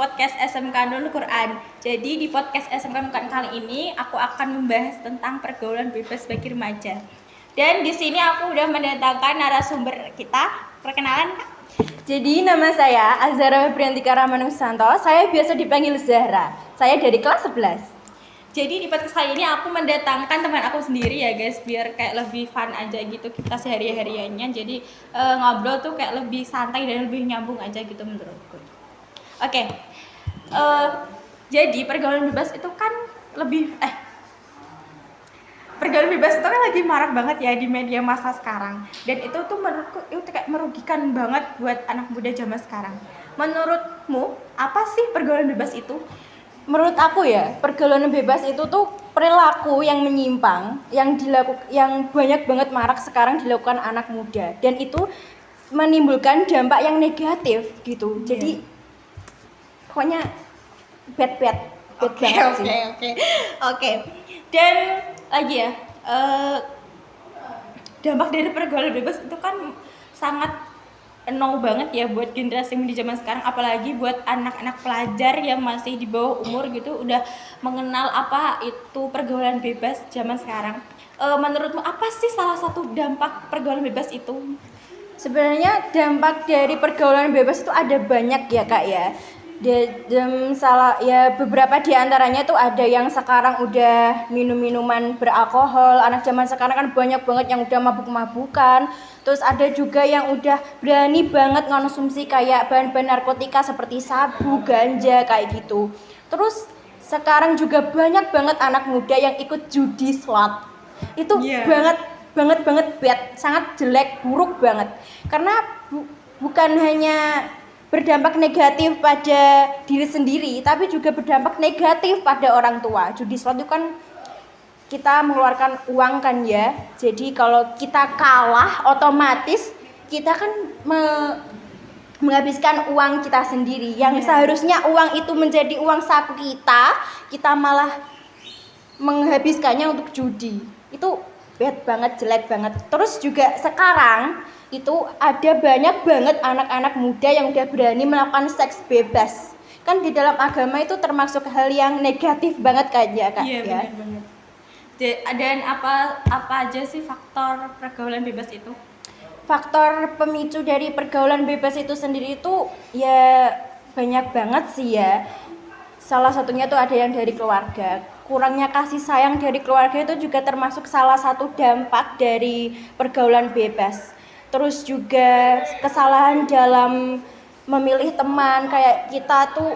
podcast SMK Nurul Quran. Jadi di podcast SMK Nurul Quran kali ini aku akan membahas tentang pergaulan bebas bagi remaja. Dan di sini aku udah mendatangkan narasumber kita. Perkenalan, Kak. Jadi nama saya Azhara Febriantika Ramanusanto. Saya biasa dipanggil Zahra. Saya dari kelas 11. Jadi di podcast kali ini aku mendatangkan teman aku sendiri ya guys, biar kayak lebih fun aja gitu kita sehari-hariannya. Jadi ngobrol tuh kayak lebih santai dan lebih nyambung aja gitu menurutku. Oke. Jadi pergaulan bebas itu kan pergaulan bebas itu kan lagi marak banget ya di media massa sekarang. Dan itu tuh menurutku itu kayak merugikan banget buat anak muda zaman sekarang. Menurutmu apa sih pergaulan bebas itu? Menurut aku ya, pergaulan bebas itu tuh perilaku yang menyimpang, yang banyak banget marak sekarang dilakukan anak muda, dan itu menimbulkan dampak yang negatif gitu. Jadi pokoknya bad banget sih. Oke. Dan lagi ya, dampak dari pergaulan bebas itu kan sangat banget ya buat generasi di zaman sekarang, apalagi buat anak-anak pelajar yang masih di bawah umur gitu udah mengenal apa itu pergaulan bebas zaman sekarang. Menurutmu apa sih salah satu dampak pergaulan bebas itu? Sebenarnya dampak dari pergaulan bebas itu ada banyak ya Kak ya. Beberapa di antaranya tuh ada yang sekarang udah minum-minuman beralkohol. Anak zaman sekarang kan banyak banget yang udah mabuk-mabukan. Terus ada juga yang udah berani banget ngonsumsi kayak bahan-bahan narkotika seperti sabu, ganja kayak gitu. Terus sekarang juga banyak banget anak muda yang ikut judi slot. Itu banget bad, sangat jelek, buruk banget. Karena bukan hanya berdampak negatif pada diri sendiri, tapi juga berdampak negatif pada orang tua. Judi slot itu kan kita mengeluarkan uang kan ya. Jadi kalau kita kalah, otomatis kita kan menghabiskan uang kita sendiri. Yang seharusnya uang itu menjadi uang saku kita malah menghabiskannya untuk judi. Itu bad banget, jelek banget. Terus juga sekarang itu ada banyak banget anak-anak muda yang udah berani melakukan seks bebas. Kan di dalam agama itu termasuk hal yang negatif banget kayaknya Kak. Iya, ya. benar banget. Dan apa aja sih faktor pergaulan bebas itu? Faktor pemicu dari pergaulan bebas itu sendiri itu ya banyak banget sih ya. Salah satunya tuh ada yang dari keluarga. Kurangnya kasih sayang dari keluarga itu juga termasuk salah satu dampak dari pergaulan bebas. Terus juga kesalahan dalam memilih teman, kayak kita tuh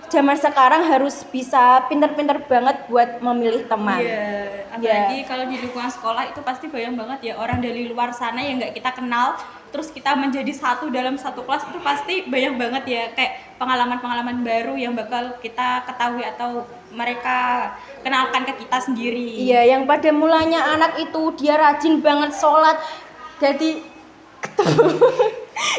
zaman sekarang harus bisa pinter-pinter banget buat memilih teman. Iya, apalagi kalau di lingkungan sekolah itu pasti banyak banget ya orang dari luar sana yang nggak kita kenal, terus kita menjadi satu dalam satu kelas, itu pasti banyak banget ya kayak pengalaman-pengalaman baru yang bakal kita ketahui atau mereka kenalkan ke kita sendiri. Iya, yang pada mulanya anak itu dia rajin banget sholat, jadi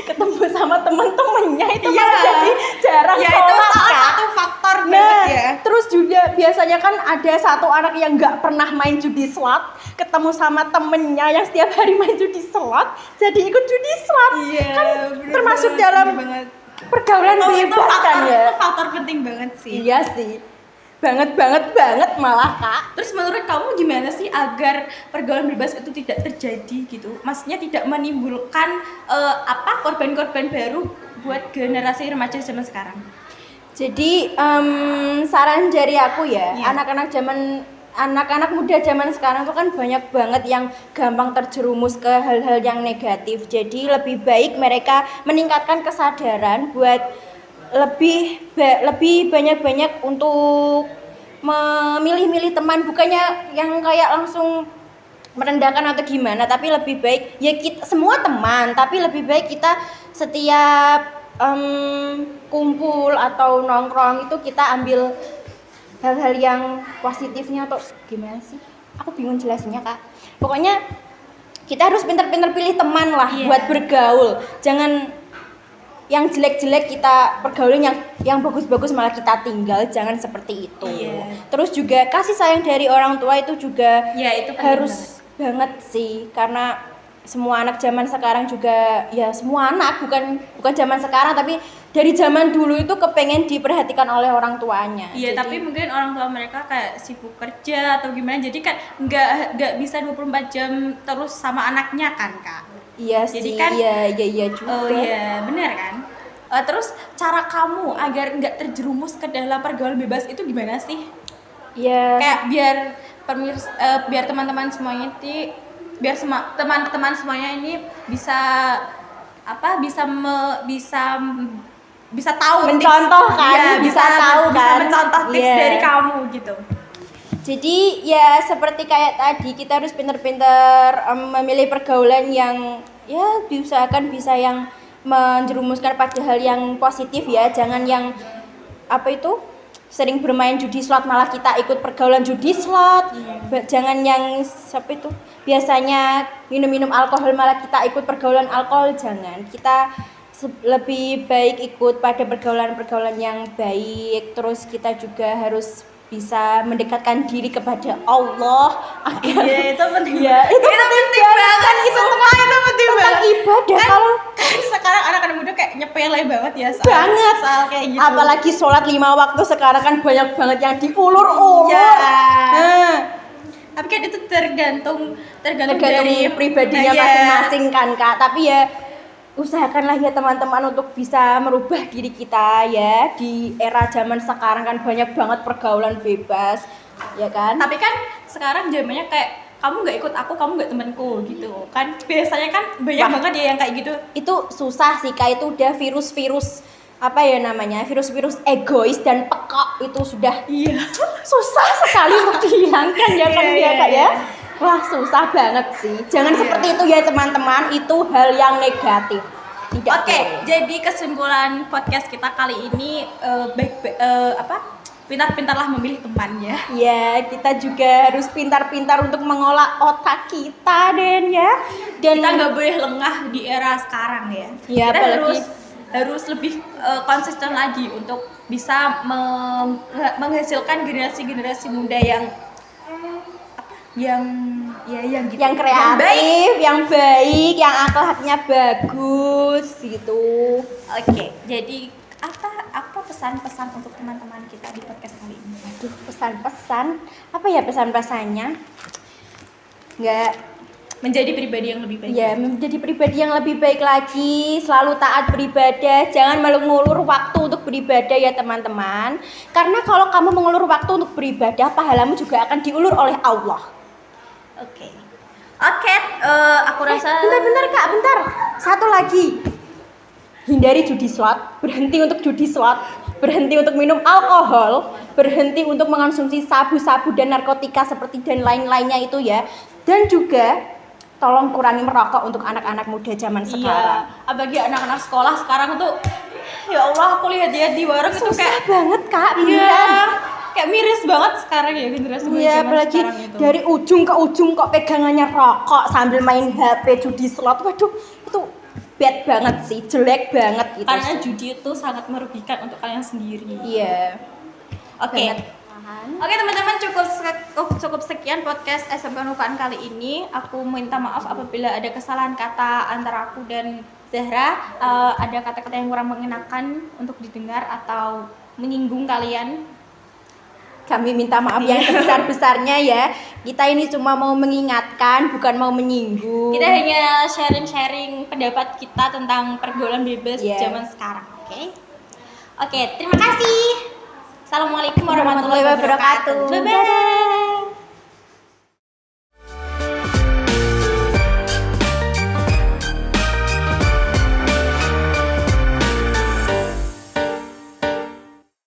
ketemu sama teman-temannya itu malah jadi jarang sholat. Itu salah satu faktor banget ya. Terus juga biasanya kan ada satu anak yang nggak pernah main judi slot, ketemu sama temennya yang setiap hari main judi slot, jadi ikut judi slot. Iya, kan termasuk dalam pergaulan bebas kan ya. Itu faktor penting banget sih. Iya sih. Banget malah Kak. Terus menurut kamu gimana sih agar pergaulan bebas itu tidak terjadi gitu? Maksudnya tidak menimbulkan korban-korban baru buat generasi remaja zaman sekarang. Jadi saran dari aku ya, anak-anak muda zaman sekarang tuh kan banyak banget yang gampang terjerumus ke hal-hal yang negatif. Jadi lebih baik mereka meningkatkan kesadaran buat lebih banyak untuk memilih-milih teman, bukannya yang kayak langsung merendahkan atau gimana, tapi lebih baik ya kita semua teman, tapi lebih baik kita setiap kumpul atau nongkrong itu kita ambil hal-hal yang positifnya atau gimana sih? Aku bingung jelasinnya Kak. Pokoknya kita harus pintar-pintar pilih teman lah buat bergaul. Jangan yang jelek-jelek kita pergaulin, yang bagus-bagus malah kita tinggal, jangan seperti itu. Terus juga kasih sayang dari orang tua itu juga itu harus banget sih, karena semua anak zaman sekarang juga ya semua anak bukan zaman sekarang tapi dari zaman dulu itu kepengen diperhatikan oleh orang tuanya. Iya, Jadi, tapi mungkin orang tua mereka kayak sibuk kerja atau gimana, jadi kan nggak bisa 24 jam terus sama anaknya kan, Kak. iya Jadi sih, kan iya juga. oh iya, benar kan? Terus cara kamu agar nggak terjerumus ke dalam pergaulan bebas itu gimana sih? Iya. Kayak biar teman-teman semuanya teman-teman semuanya ini bisa apa? Bisa tahu Mencontoh tips, kan, ya, bisa tahu bisa kan. mencontoh tips Iya. dari kamu gitu. Jadi ya seperti kayak tadi kita harus pintar-pintar memilih pergaulan yang ya diusahakan bisa yang menjerumuskan pada hal yang positif ya, jangan yang apa itu sering bermain judi slot malah kita ikut pergaulan judi slot. Jangan yang siapa itu biasanya minum-minum alkohol malah kita ikut pergaulan alkohol, jangan. Kita lebih baik ikut pada pergaulan-pergaulan yang baik. Terus kita juga harus bisa mendekatkan diri kepada Allah agar Iya, itu penting. ya, itu penting banget kan kita Sumpah, itu penting tentang banget. ibadah Kan- kalau Sekarang anak-anak muda kayak nyepele banget ya banget soal kayak gitu. apalagi sholat 5 waktu sekarang kan banyak banget yang diulur-ulur. Iya. Nah, Tapi kan itu tergantung tergantung dari pribadinya Iya. masing-masing kan Kak, tapi ya usahakanlah ya teman-teman untuk bisa merubah diri kita ya. Di era zaman sekarang kan banyak banget pergaulan bebas ya kan. Tapi kan sekarang zamannya kayak kamu nggak ikut aku, kamu nggak temanku gitu kan. Biasanya kan banyak Wah. banget ya yang kayak gitu. Itu susah sih Kak, itu udah virus-virus apa ya namanya, virus-virus egois dan pekok itu sudah Iya. susah sekali untuk dihilangkan ya kan Iya, ya iya, Kak ya. iya. Wah susah banget sih. Jangan Iya. seperti itu ya teman-teman, itu hal yang negatif. Tidak Oke, boleh. jadi kesimpulan podcast kita kali ini pintar-pintarlah memilih temannya. Ya, kita juga harus pintar-pintar untuk mengolah otak kita Den ya. Dan Kita nggak boleh lengah di era sekarang ya. Iya, Kita apalagi harus lebih konsisten lagi untuk bisa menghasilkan generasi-generasi muda yang gitu. yang baik. kreatif, yang baik, yang akhlaknya bagus gitu. Oke, jadi apa pesan-pesan untuk teman-teman kita di podcast kali ini? Aduh, pesan-pesan. Apa ya pesan-pesannya? Nggak, Menjadi pribadi yang lebih baik. ya menjadi pribadi yang lebih baik lagi, selalu taat beribadah, jangan mengulur waktu untuk beribadah ya teman-teman. Karena kalau kamu mengulur waktu untuk beribadah, pahalamu juga akan diulur oleh Allah. Oke, aku rasa Bentar Kak, bentar. Satu lagi. Hindari judi slot, berhenti untuk judi slot, berhenti untuk minum alkohol, berhenti untuk mengonsumsi sabu-sabu dan narkotika seperti dan lain-lainnya itu ya. Dan juga tolong kurangi merokok untuk anak-anak muda zaman sekarang. Iya, apalagi anak-anak sekolah sekarang tuh, ya Allah, aku lihat di warung itu Susah kayak banget Kak, iya, beneran. kayak miris banget sekarang ya generasi Iya, zaman apalagi sekarang itu. dari ujung ke ujung kok pegangannya rokok sambil main HP judi slot. Waduh, itu bad banget sih, jelek banget gitu. Karena sih. judi itu sangat merugikan untuk kalian sendiri. Iya. Oke. Banget. Oke teman-teman, cukup sekian podcast SMK Nukaan kali ini. Aku minta maaf apabila ada kesalahan kata antara aku dan Zahra. Ada kata-kata yang kurang mengenakan untuk didengar atau menyinggung kalian. Kami minta maaf yang sebesar-besarnya ya. Kita ini cuma mau mengingatkan, bukan mau menyinggung. Kita hanya sharing-sharing pendapat kita tentang pergaulan bebas Yeah. zaman sekarang. Oke, terima kasih. Assalamualaikum warahmatullahi wabarakatuh. Bye bye.